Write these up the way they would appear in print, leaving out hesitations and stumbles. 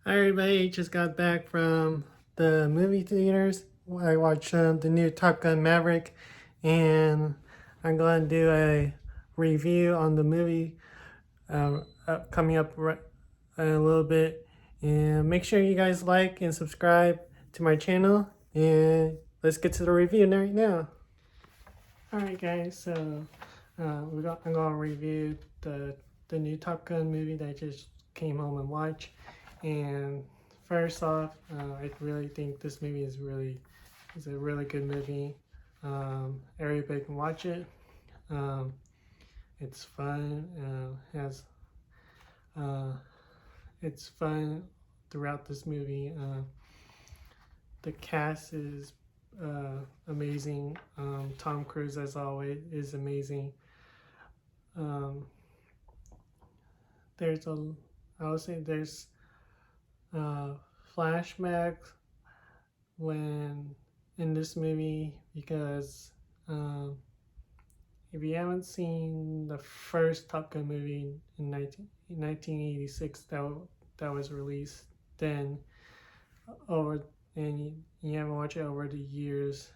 Hi everybody, just got back from the movie theaters. I watched the new Top Gun Maverick, and I'm going to do a review on the movie coming up in a little bit. And make sure you guys like and subscribe to my channel, and let's get to the review right now. Alright guys, so I'm going to review the new Top Gun movie that I just came home and watched. And first off, I really think this movie is a really good movie. Everybody can watch it. It's fun. It's fun throughout this movie. The cast is amazing. Tom Cruise, as always, is amazing. I would say there's flashbacks when in this movie because if you haven't seen the first Top Gun movie in 1986 that was released, then over and you haven't watched it over the years,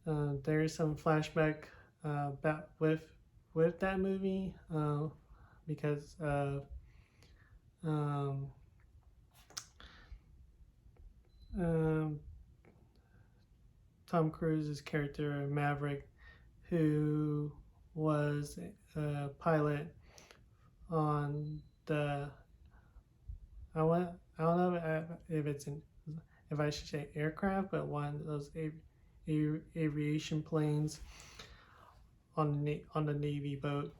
there is some flashback back with that movie because um, Tom Cruise's character Maverick, who was a pilot on the I don't know if it's if I should say aircraft, but one of those aviation planes on the Navy boat.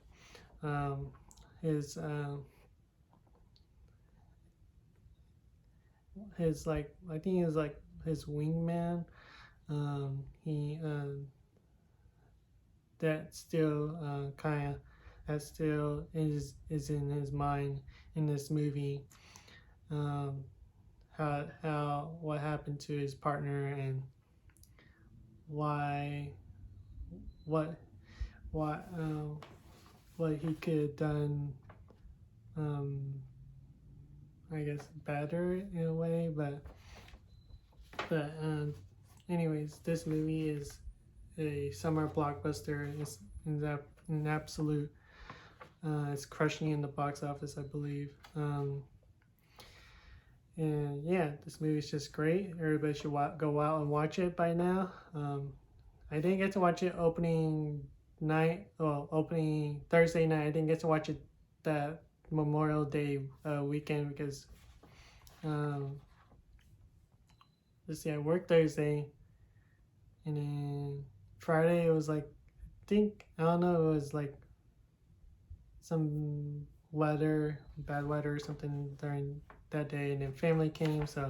His like I think it was like his wingman. He that still that still is in his mind in this movie. How what happened to his partner and why what what what he could have done, I guess better in a way, but anyways, this movie is a summer blockbuster. It's an absolute. It's crushing in the box office, I believe. And yeah, this movie is just great. Everybody should go out and watch it by now. I didn't get to watch it opening Thursday night. I didn't get to watch it that Memorial Day weekend because let's see, I worked Thursday, and then Friday it was like I don't know, it was like some bad weather or something during that day, and then family came, so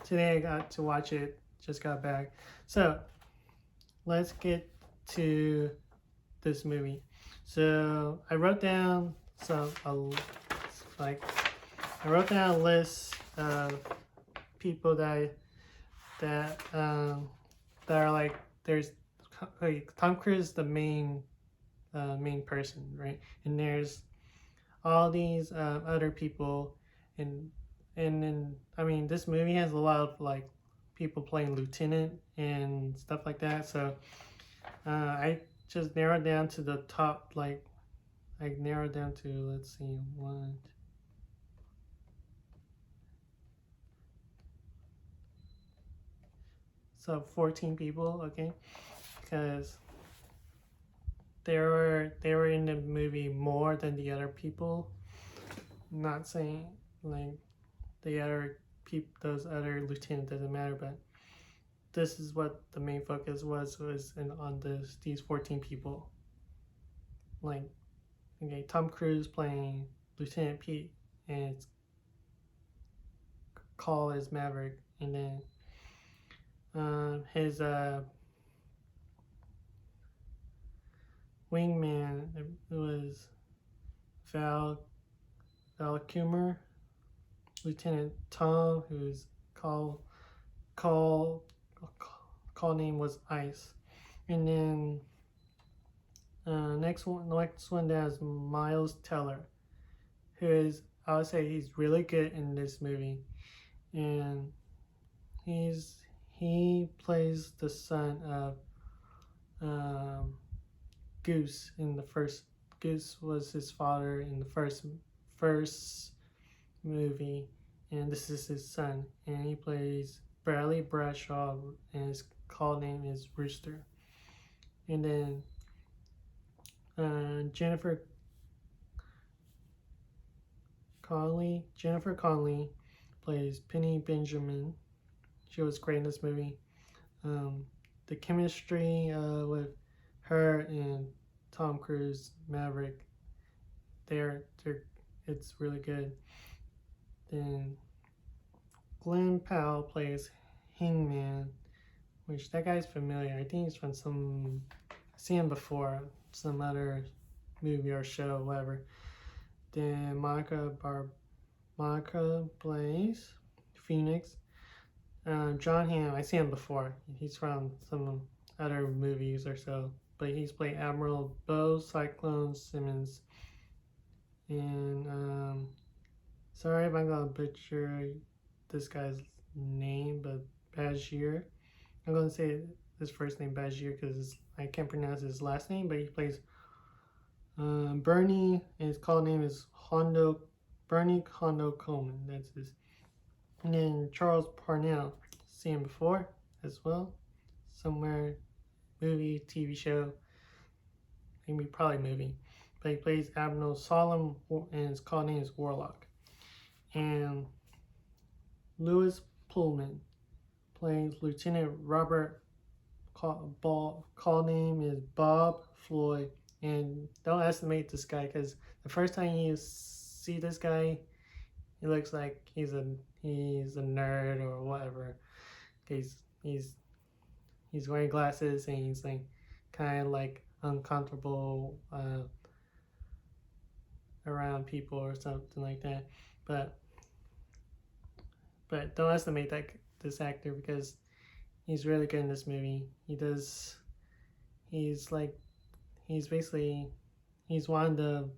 today I got to watch it, just got back. So let's get to this movie. So I wrote down a list of people that are like there's like Tom Cruise, the main person, right? And there's all these other people, and then I mean this movie has a lot of like people playing lieutenant and stuff like that. So I just narrowed down to the top. Like I narrowed down to, let's see, so 14 people, okay, because they were in the movie more than the other people. I'm not saying like the other people, those other lieutenants, doesn't matter, but this is what the main focus was on these 14 people. Like, okay, Tom Cruise playing Lieutenant Pete, and it's Call as Maverick, and then his wingman, it was Val Kilmer. Lieutenant Tom, whose call name was Ice, and then next one down is Miles Teller, who is I would say he's really good in this movie, and he plays the son of um, Goose in the first. Goose was his father in the first movie, and this is his son, and he plays Bradley Bradshaw, and his call name is Rooster. And then Jennifer Connelly plays Penny Benjamin. She was great in this movie. The chemistry with her and Tom Cruise, Maverick, they're it's really good. Then Glenn Powell plays Hangman, which that guy's familiar. I think he's from some, I've seen him before, some other movie or show, whatever. Then Monica plays Phoenix. John Hamm, I seen him before. He's from some other movies or so, but he's played Admiral Bo Cyclone Simmons. And sorry if I'm gonna butcher this guy's name, but Bashir. I'm gonna say his first name Bashir because I can't pronounce his last name, but he plays Bernie, and his call name is Bernie Hondo Coleman. That's his. And then Charles Parnell, seen him before as well, somewhere, movie, TV show, maybe probably movie, but he plays Admiral Solemn, and his call name is Warlock. And Louis Pullman plays Lieutenant Robert. Call name is Bob Floyd, and don't estimate this guy because the first time you see this guy, he looks like he's a nerd or whatever. He's wearing glasses and he's like kind of like uncomfortable around people or something like that. But don't estimate this actor because he's really good in this movie. He's one of the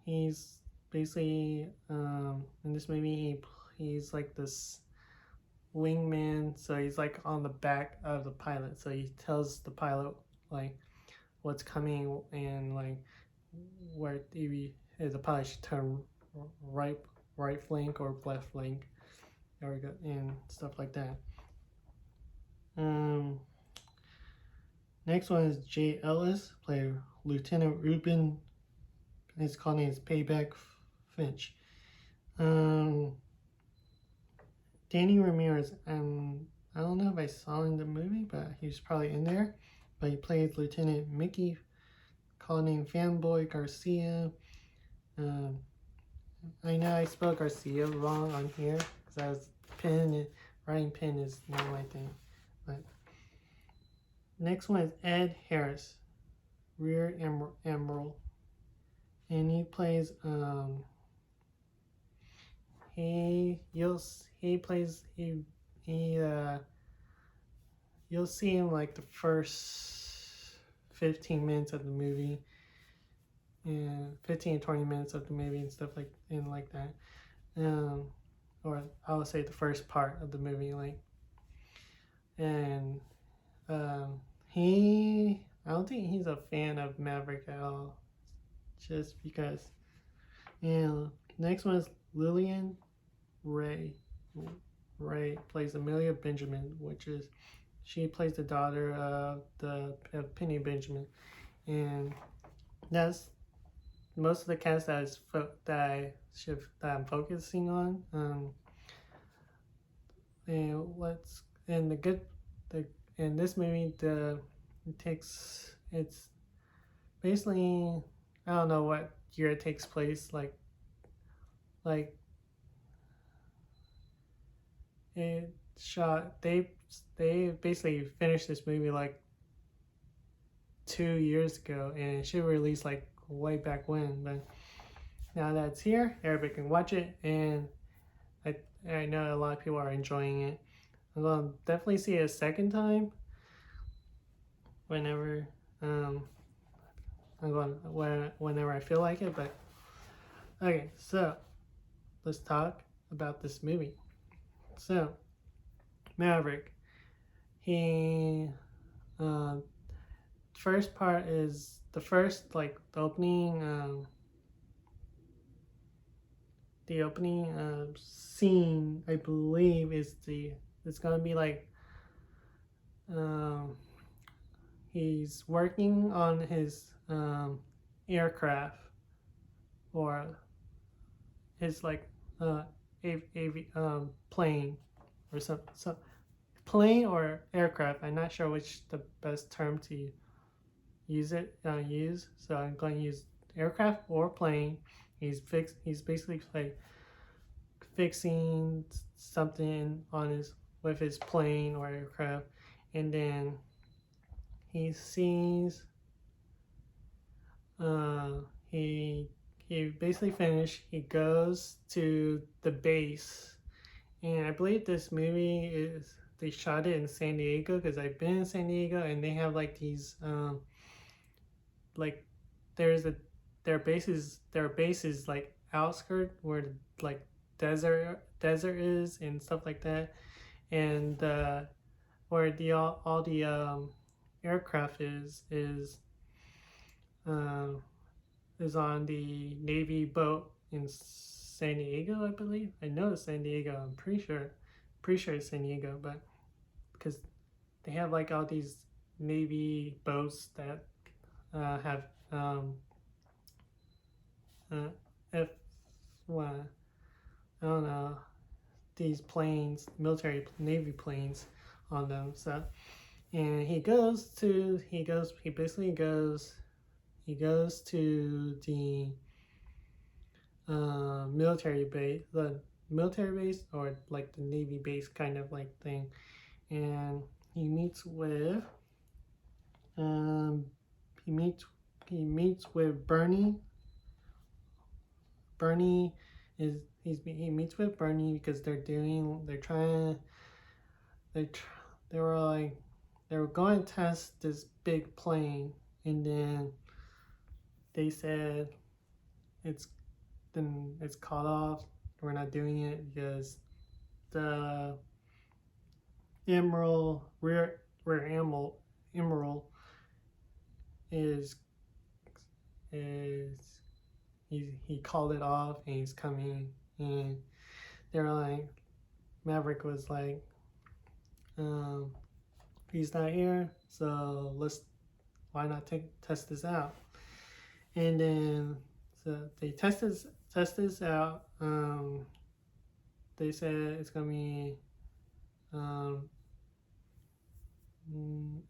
he's basically in this movie he's like this wingman, so he's like on the back of the pilot, so he tells the pilot like what's coming and like where the pilot should turn right flank or left flank, there we go, and stuff like that. Next one is Jay Ellis, play Lieutenant Ruben. His call name is Payback Finch. Danny Ramirez, I don't know if I saw him in the movie, but he was probably in there. But he plays Lieutenant Mickey, call name Fanboy Garcia. I know I spelled Garcia wrong on here because I was writing pen is not my thing. But next one is Ed Harris, Rear Admiral, and he plays you'll see him like the first 15 minutes of the movie, and 15 to 20 minutes of the movie and stuff like that. Or I would say the first part of the movie, like, and I don't think he's a fan of Maverick at all, just because. And next one is Lillian Ray. Ray plays Amelia Benjamin, she plays the daughter of Penny Benjamin, and that's most of the cast that I'm focusing on. In this movie, it's basically, I don't know what year it takes place, like it shot, they basically finished this movie like 2 years ago, and it should release like way back when, but now that it's here, everybody can watch it, and I know a lot of people are enjoying it. I'm gonna definitely see it a second time whenever I'm going whenever I feel like it. But okay, so let's talk about this movie. So Maverick, he first part is the first like the opening scene. I believe is it's gonna be like um, he's working on his aircraft or his like plane or some plane or aircraft. I'm not sure which the best term to use. So I'm going to use aircraft or plane. He's basically like fixing something on his with his plane or aircraft, and then he sees he basically finished. He goes to the base, and I believe this movie is they shot it in San Diego because I've been in San Diego, and they have like these like there's a their bases like outskirt where like desert is and stuff like that, and where the all the aircraft uh, is on the Navy boat in San Diego, I believe. I know it's San Diego. I'm pretty sure it's San Diego, but because they have like all these Navy boats that have F well, I don't know, these planes, military Navy planes on them. So, and he basically goes to the military base or like the Navy base kind of like thing, and he meets with um, he meets with Bernie. Bernie he meets with Bernie because they they were like they were going to test this big plane, and then they said it's it's called off. We're not doing it because the rear emerald is he called it off and he's coming, and they're like Maverick was like he's not here, so why not test this out. And then so they test this out. They said it's gonna be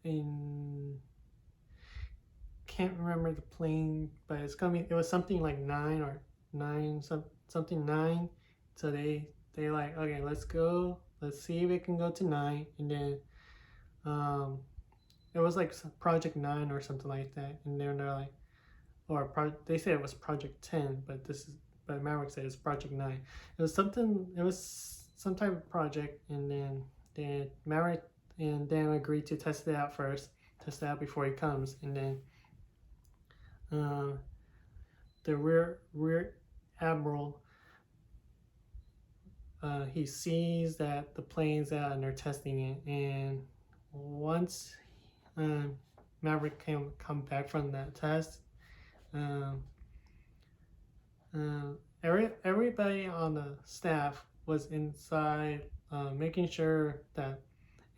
in can't remember the plane, but it was something like something 9. So they like, okay, let's see if it can go to 9. And then it was like Project 9 or something like that, and then they're like, they said it was Project 10, but Maverick said it's Project 9. It was some type of project, and then Maverick and Dan agreed to test it out before he comes, and then the rear admiral he sees that the plane's out and they're testing it, and once Maverick come back from that test, everybody on the staff was inside making sure that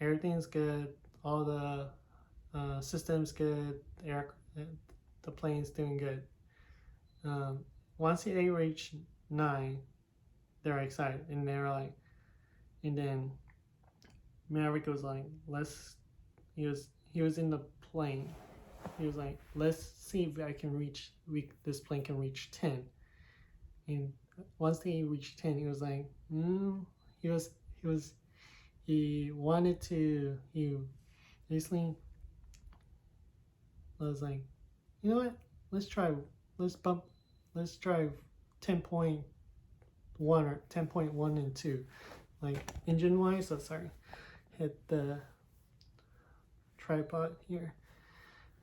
everything's good, all the systems good, the plane's doing good. Once they reach 9, they're excited, and they're like, and then Maverick was like, he was in the plane. He was like, let's see if this plane can reach 10. And once they reached 10, he was like, he basically was like, you know what, let's try 10.1 or 10.1 and 2, like engine wise. So sorry, hit the tripod here,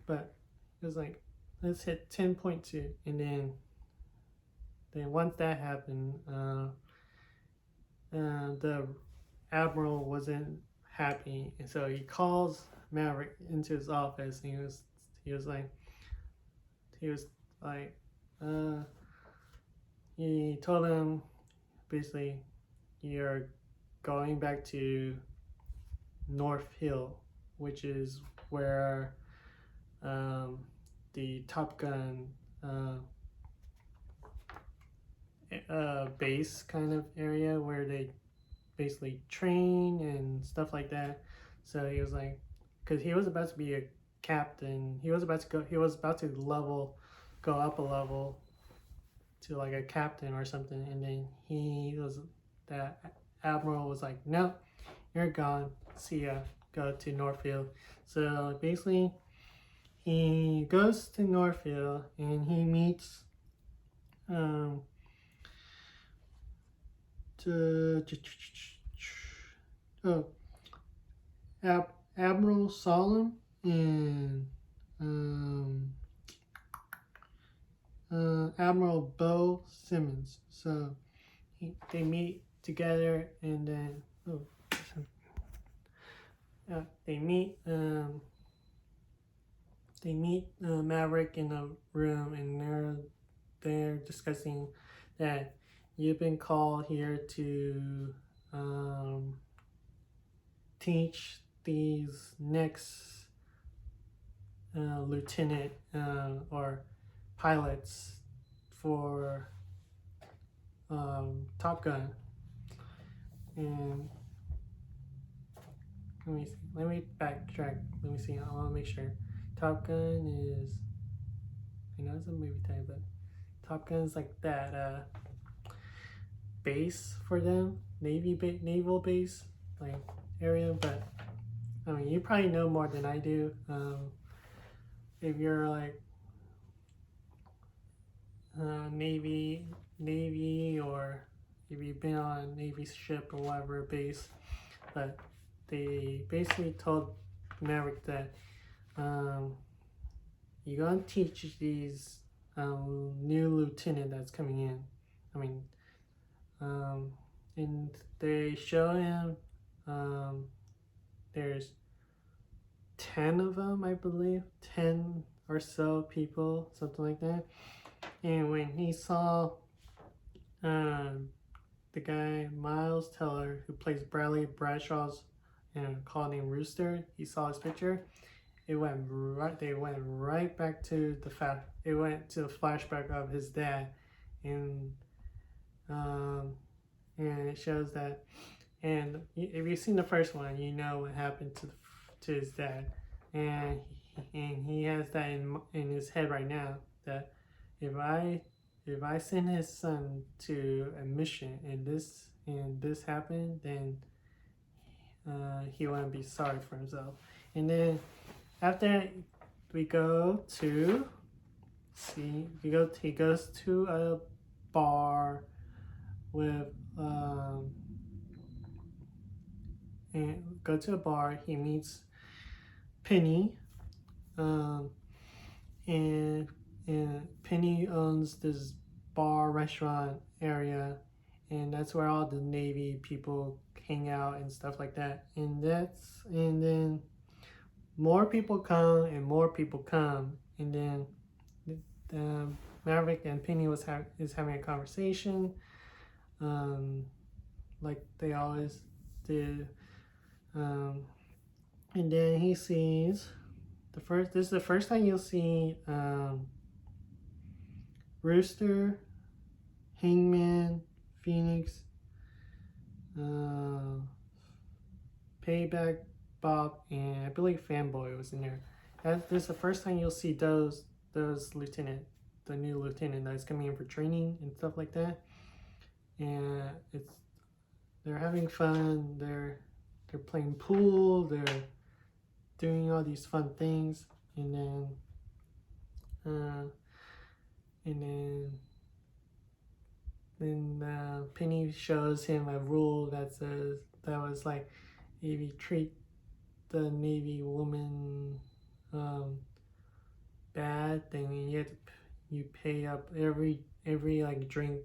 but it was like, let's hit 10.2, and then once that happened, the admiral wasn't happy, and so he calls Maverick into his office, and he was like he was like he told him basically, you're going back to North Hill, which is where the Top Gun base kind of area where they basically train and stuff like that. So he was like, because he was about to be a captain, he was about to go up a level to like a captain or something, and then that admiral was like, no, you're gone, see ya, go to Northfield. So basically he goes to Northfield and he meets Admiral Solomon and Admiral Bo Simmons. So they meet together, and then they meet Maverick in a room, and they're discussing that you've been called here to teach these next lieutenant or pilots for Top Gun. And let me backtrack. Let me see. I want to make sure. Top Gun is, I know it's a movie title, but Top Gun is like that base for them, naval base like area. But I mean, you probably know more than I do. If you're like Navy, or if you've been on a Navy ship or whatever base, but they basically told Maverick that you're gonna teach these new lieutenant that's coming in. I mean, and they show him there's 10 of them, I believe, 10 or so people, something like that. And when he saw the guy Miles Teller, who plays Bradley Bradshaw's call named Rooster, he saw his picture. They went right back to it went to the flashback of his dad, and it shows that. And if you've seen the first one, you know what happened to his dad, and he has that in his head right now, that if I send his son to a mission and this happened, then he wouldn't be sorry for himself. And then after he goes to a bar with he meets Penny, and Penny owns this bar restaurant area, and that's where all the Navy people hang out and stuff like that. And then more people come, and then Maverick and Penny is having a conversation, like they always do, and then he sees this is the first time you'll see Rooster, Hangman, Phoenix, Payback Bob, and I believe Fanboy was in there. This is the first time you'll see those lieutenant, the new lieutenant that's coming in for training and stuff like that. And they're having fun. They're playing pool. They're doing all these fun things, and then Penny shows him a rule that was like, if you treat the Navy woman bad, then you pay up every like drink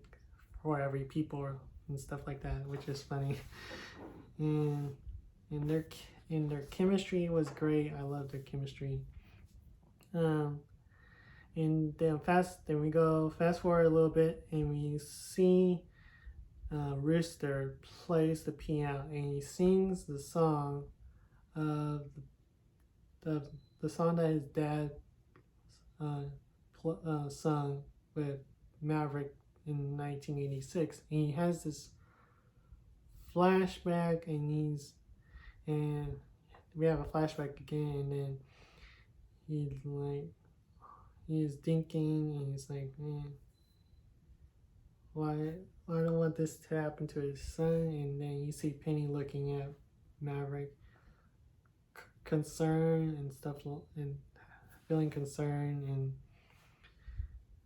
for every people and stuff like that, which is funny. And and their chemistry was great. I love their chemistry. Um, and then we go fast forward a little bit, and we see Rooster plays the piano, and he sings the song of the the song that his dad uh, sung with Maverick in 1986. And he has this flashback, and we have a flashback again, and then he's thinking, and he's like, man, why I don't want this to happen to his son. And then you see Penny looking at Maverick, concerned and stuff, and feeling concerned,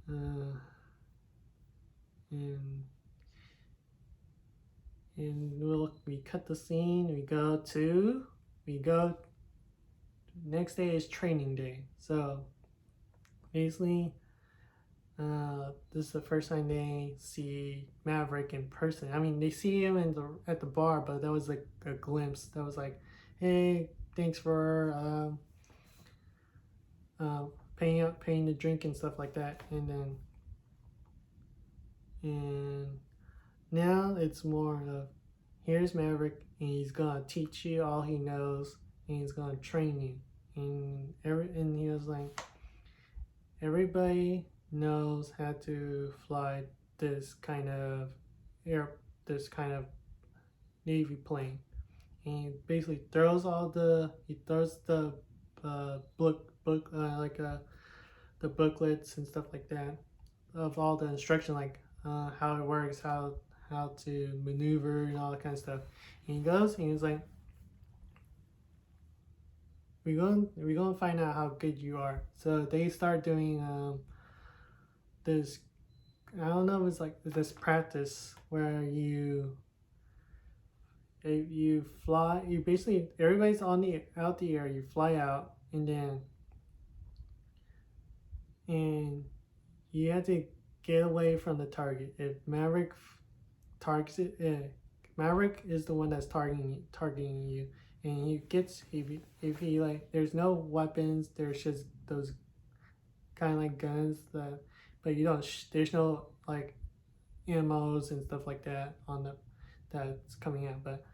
uh, and we cut the scene. We go next day is training day. So basically, this is the first time they see Maverick in person. I mean, they see him at the bar, but that was like a glimpse. That was like, hey, thanks for paying the drink and stuff like that. And now it's more of, here's Maverick, and he's gonna teach you all he knows, and he's gonna train you. And he was like, everybody knows how to fly this kind of Navy plane. And he basically throws the the booklets and stuff like that of all the instruction, like how it works, how to maneuver and all that kind of stuff. And he goes and he's like, we're going to find out how good you are. So they start doing this, I don't know, it's like this practice where you fly, you basically, everybody's out the air, you fly out, and you have to get away from the target. If Maverick targets it, Maverick is the one that's targeting you, and he gets, if he like, there's no weapons, there's just those kind of like guns but you don't there's no like ammos and stuff like that that's coming out. But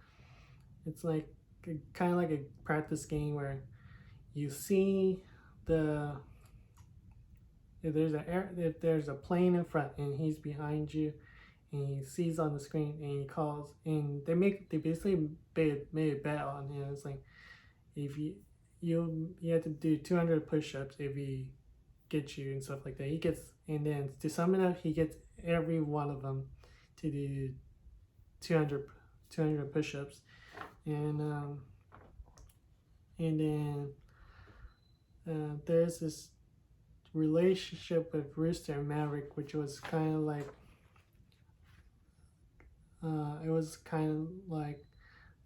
it's like kind of like a practice game where you see if there's a plane in front and he's behind you, and he sees on the screen, and he calls, and they basically made a bet on him. It's like, if you have to do 200 push-ups if he gets you and stuff like that. And then to sum it up, he gets every one of them to do 200 push-ups. And then there's this relationship with Rooster and Maverick, which was kind of like, it was kind of like,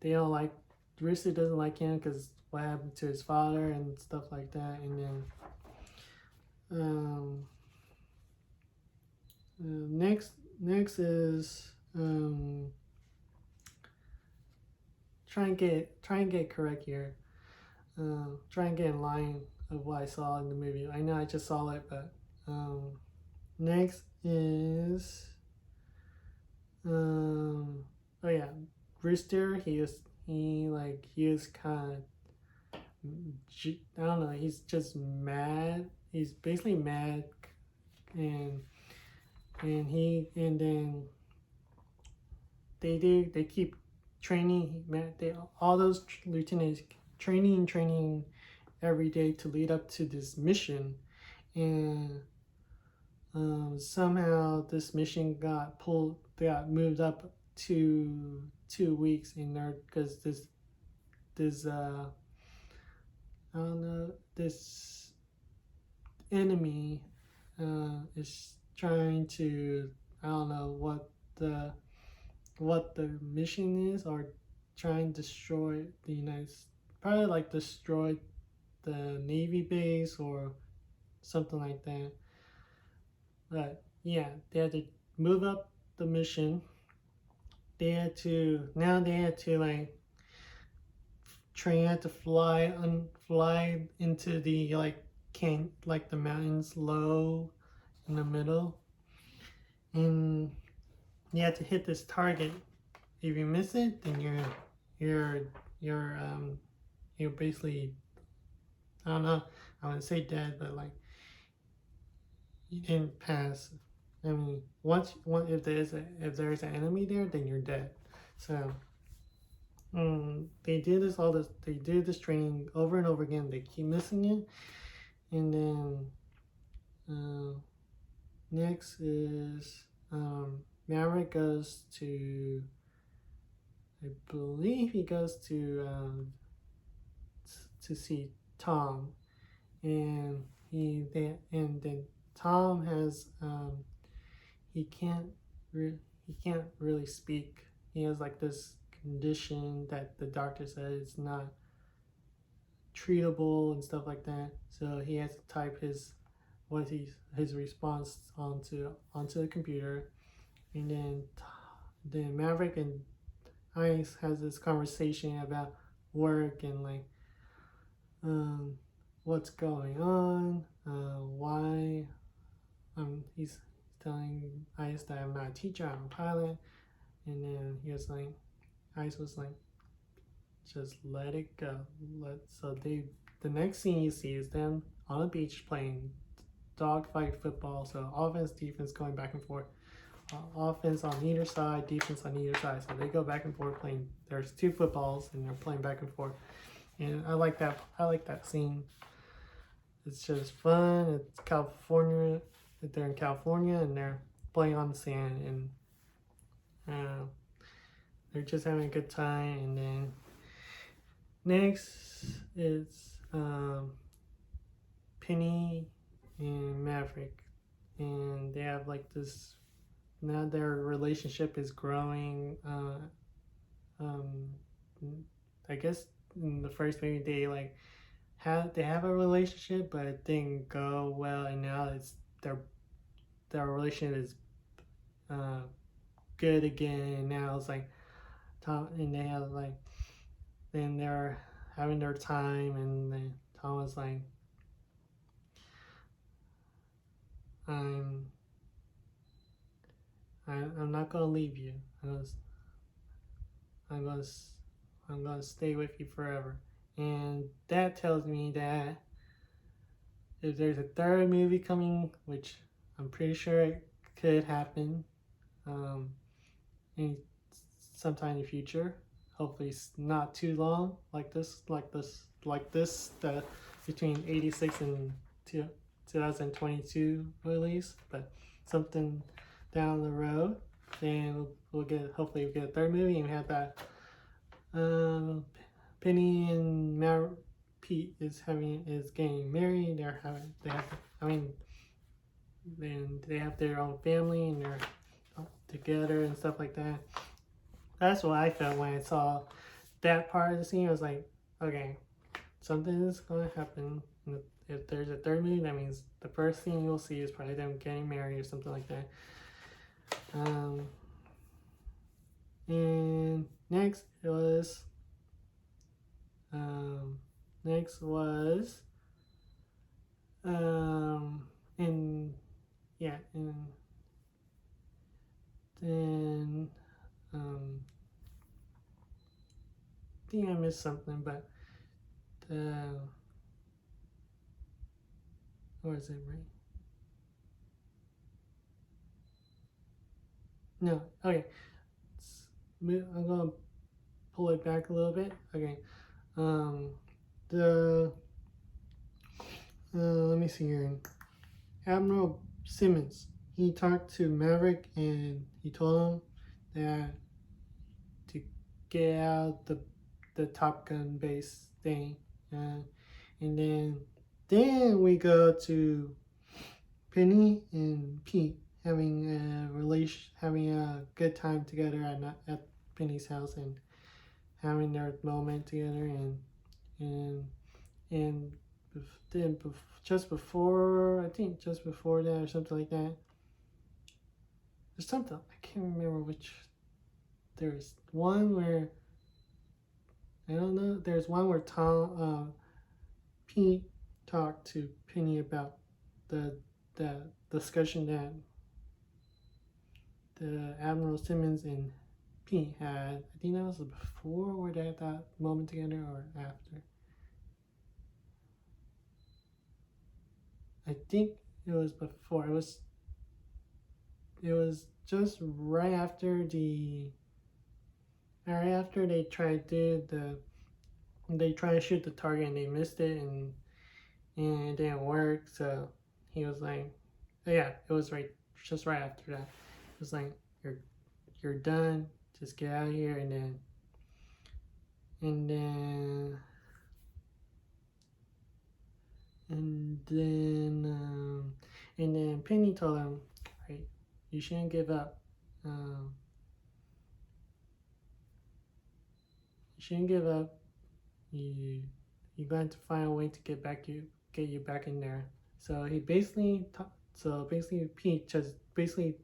they don't like, Rooster doesn't like him because what happened to his father and stuff like that. And then next is try and get correct here. Try and get in line of what I saw in the movie. I know I just saw it, but next is oh yeah, Rooster. He was kind of, I don't know, he's just mad. He's basically mad, and then they keep training. All those lieutenants training every day to lead up to this mission, and somehow this mission got moved up to 2 weeks in there, because this I don't know, this enemy is trying to, I don't know what the mission is, or trying to destroy the probably like destroy the Navy base, or something like that. But yeah, they had to move up the mission. They had to like train to fly into the like the mountains low in the middle, and you have to hit this target. If you miss it, then you're you're you're basically, I don't know, I wouldn't say dead, but like you didn't pass. I mean, if there's an enemy there, then you're dead. So they do this training over and over again. They keep missing it, and then uh, next is Maverick goes to, I believe he goes to see Tom, and and then Tom has he can't he can't really speak. He has like this condition that the doctor said is not treatable and stuff like that. So he has to type his response onto the computer, and then Maverick and Ice has this conversation about work and like what's going on, why he's telling Ice that I'm not a teacher, I'm a pilot, and then Ice was like, just let it go. The next scene you see is them on a beach playing dogfight football. So offense, defense going back and forth. Offense on either side, defense on either side. So they go back and forth playing. There's two footballs and they're playing back and forth. And I like that. I like that scene. It's just fun. It's California. They're in California and they're playing on the sand, and they're just having a good time. And then next is Penny and Maverick, and they have like this. Now their relationship is growing. I guess in the first movie they have a relationship, but it didn't go well, and now it's their relationship is good again, and now it's like Tom, and they have like, then they're having their time, and then Tom was like, I'm not gonna leave you. I'm gonna I'm gonna stay with you forever. And that tells me that if there's a third movie coming, which I'm pretty sure it could happen, in sometime in the future. Hopefully, it's not too long, like this, between '86 and 2022 release, but something down the road. Then hopefully we'll get a third movie, and we have that. Penny and Pete is getting married. They have their own family, and they're together and stuff like that. That's what I felt when I saw that part of the scene. I was like, okay, something is going to happen. If there's a third movie, that means the first thing you'll see is probably them getting married or something like that. And next was and yeah, and then I think I missed something, but or is it right? No, okay. I'm gonna pull it back a little bit. Okay. Let me see here. Admiral Simmons, he talked to Maverick and he told him that to get out the Top Gun base thing, and then we go to Penny and Pete having a good time together at Penny's house, and having their moment together, and just before, I think just before that or something like that. There's something, I can't remember which. There's one where, I don't know, there's one where Pete talked to Penny about the discussion that the Admiral Simmons and Pete had. I think that was before or they had that moment together or after. I think it was before. It was just right after they tried to shoot the target and they missed it and it didn't work. So he was like, yeah, it was just right after that. It was like, you're done. Just get out of here and then Penny told him, right, you shouldn't give up. You shouldn't give up. You're going to find a way to get you back in there. So Pete just basically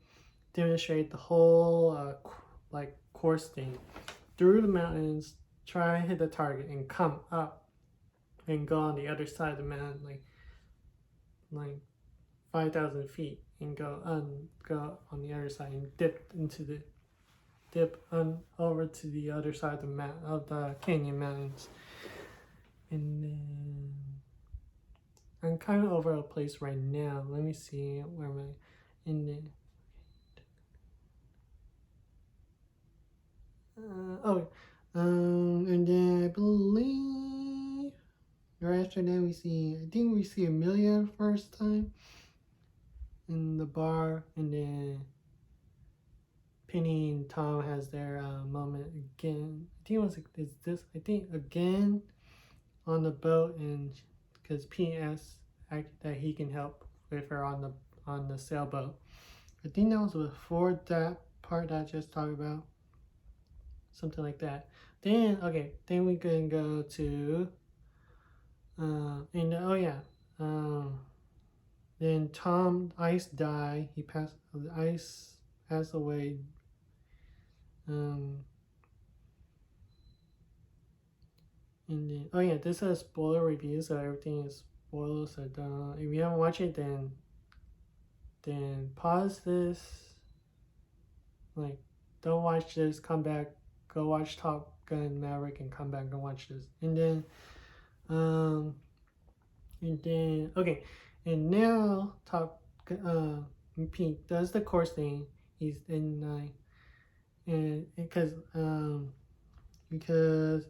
demonstrated the whole course thing through the mountains, try to hit the target and come up and go on the other side of the mountain, like 5,000 feet, and go on the other side and dip over to the other side of the canyon mountains. And then I'm kind of over a place right now. Let me see where am I. And then and then I believe right after that I think we see Amelia first time in the bar, and then Penny and Tom has their moment again. I think again on the boat, and because Pete asks that he can help with her on the sailboat. I think that was before that part that I just talked about. Something like that. Then we can go to then Ice died. Ice passed away. And then this is a spoiler review, so everything is spoiled. So if you haven't watched it, then pause this. Don't watch this. Come back. Go watch Top Gun Maverick and come back and watch this. And now Pete does the course thing. He's in because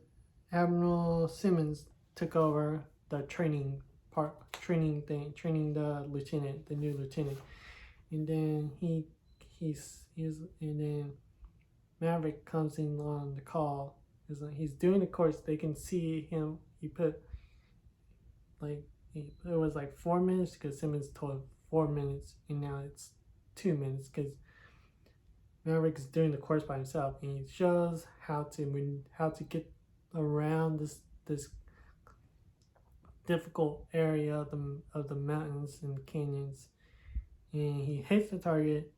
Admiral Simmons took over the training the new lieutenant, and then and then Maverick comes in on the call. He's doing the course. They can see him. It was 4 minutes because Simmons told him 4 minutes, and now it's 2 minutes because Maverick is doing the course by himself, and he shows how to get around this difficult area of the mountains and canyons, and he hits the target.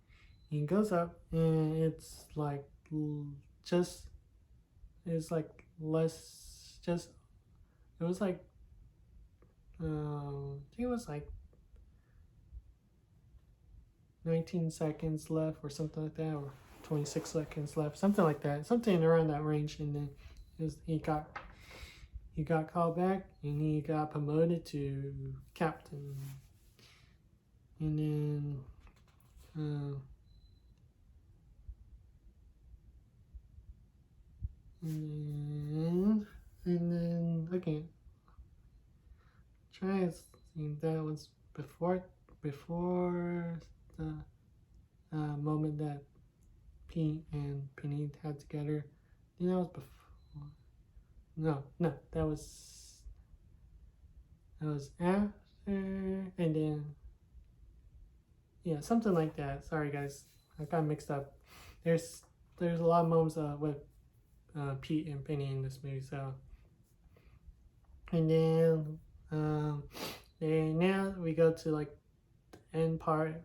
He goes up, and it's I think it was 19 seconds left or something like that, or 26 seconds left, something like that, something around that range. And then he got called back, and he got promoted to captain. And then okay, try to see, that was before the moment that Pete and Penny had together. I think that was before. No, that was after, and then something like that. Sorry guys, I got mixed up. There's a lot of moments with Pete and Penny in this movie. So, and then Um, now we go to like the end part.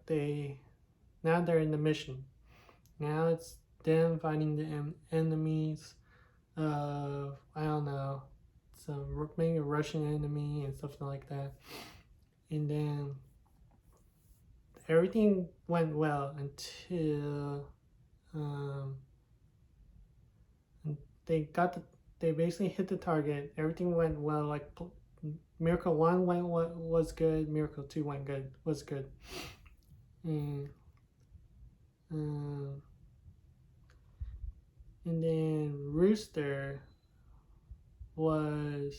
Now they're in the mission. Now it's them fighting the enemies of, I don't know, some maybe a Russian enemy and stuff like that. And then everything went well until um, they basically hit the target. Everything went well. Like Miracle 1 was good. Miracle 2 was good. And um, and then Rooster was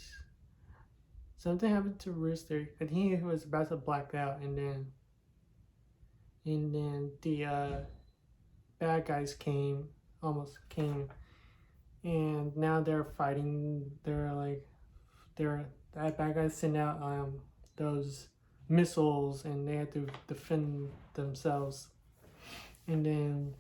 something happened to Rooster. I think he was about to black out, and then the bad guys almost came, and now they're fighting. That bad guys send out those missiles, and they have to defend themselves. And then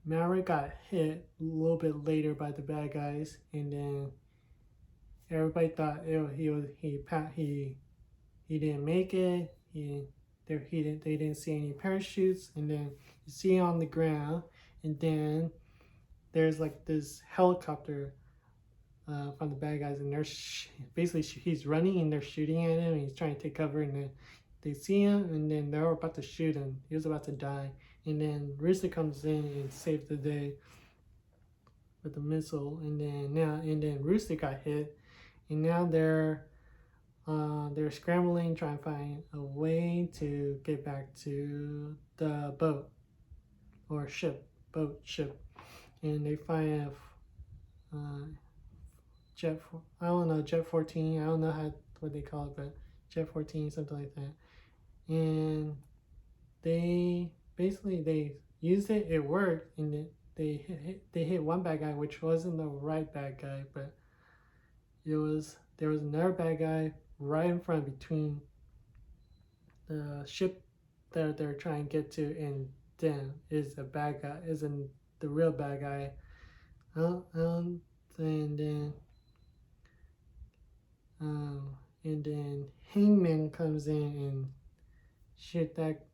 Maverick got hit a little bit later by the bad guys, and then everybody thought he didn't make it. They didn't see any parachutes, and then you see on the ground, and then there's like this helicopter from the bad guys, and basically he's running and they're shooting at him, and he's trying to take cover, and then they see him, and then they're about to shoot him. He was about to die, and then Rooster comes in and saves the day with the missile, and then Rooster got hit, and now they're scrambling, trying to find a way to get back to the ship, and they find jet 14. I don't know what they call it, but jet 14, something like that. And they used it. It worked, and they hit one bad guy, which wasn't the right bad guy, but there was another bad guy right in front between the ship that they're trying to get to and them is the bad guy, isn't the real bad guy. And then Hangman comes in and shoot that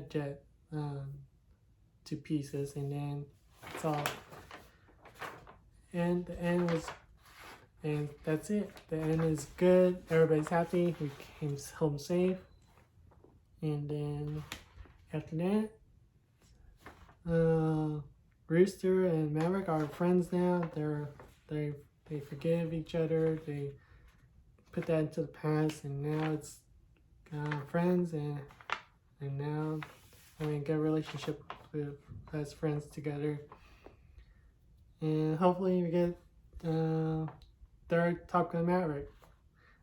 jet to pieces, and then it's all. And that's it. The end is good. Everybody's happy. We came home safe. And then after that, Rooster and Maverick are friends now. They forgive each other. They put that into the past, and now it's friends, and now having a good relationship as friends together. And hopefully we get third Top Gun Maverick.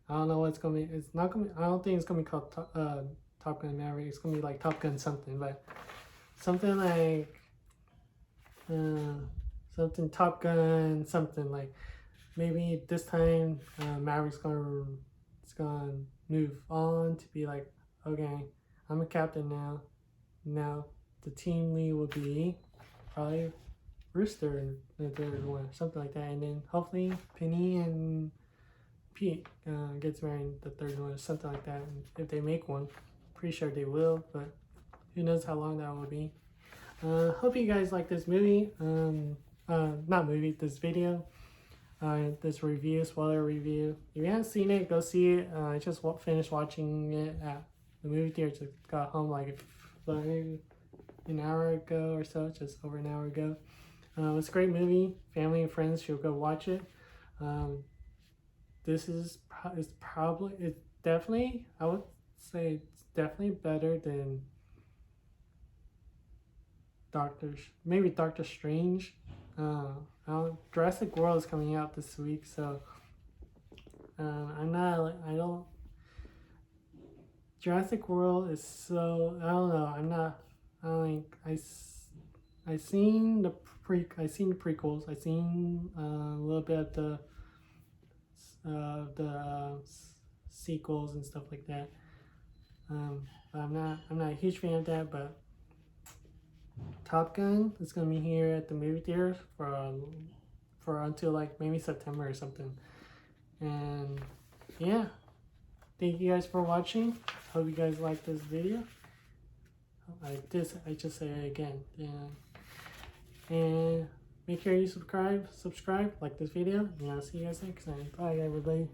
I don't know what it's gonna be. It's not gonna. I don't think it's gonna be called Top Gun Maverick. It's gonna be like Top Gun something, but something like something Top Gun something, like maybe this time Maverick's gonna move on to be like, okay, I'm a captain now. Now the team lead will be probably Rooster in the third one, something like that, and then hopefully Penny and Pete gets married in the third one, or something like that. And if they make one, pretty sure they will, but who knows how long that will be. Hope you guys like this movie. This video. This review, spoiler review. If you haven't seen it, go see it. I just finished watching it at the movie theater. Just got home like an hour ago or so, just over an hour ago. It's a great movie. Family and friends should go watch it. This is definitely, I would say it's definitely better than Doctor Strange. Jurassic World is coming out this week, so Jurassic World is so, I don't know, I seen the prequels, I seen a little bit of the sequels and stuff like that. I'm not a huge fan of that, but Top Gun is gonna be here at the movie theater for for until like maybe September or something. And yeah, thank you guys for watching. Hope you guys like this video. I just say it again. Yeah. And make sure you subscribe, like this video, and I'll see you guys next time. Bye everybody.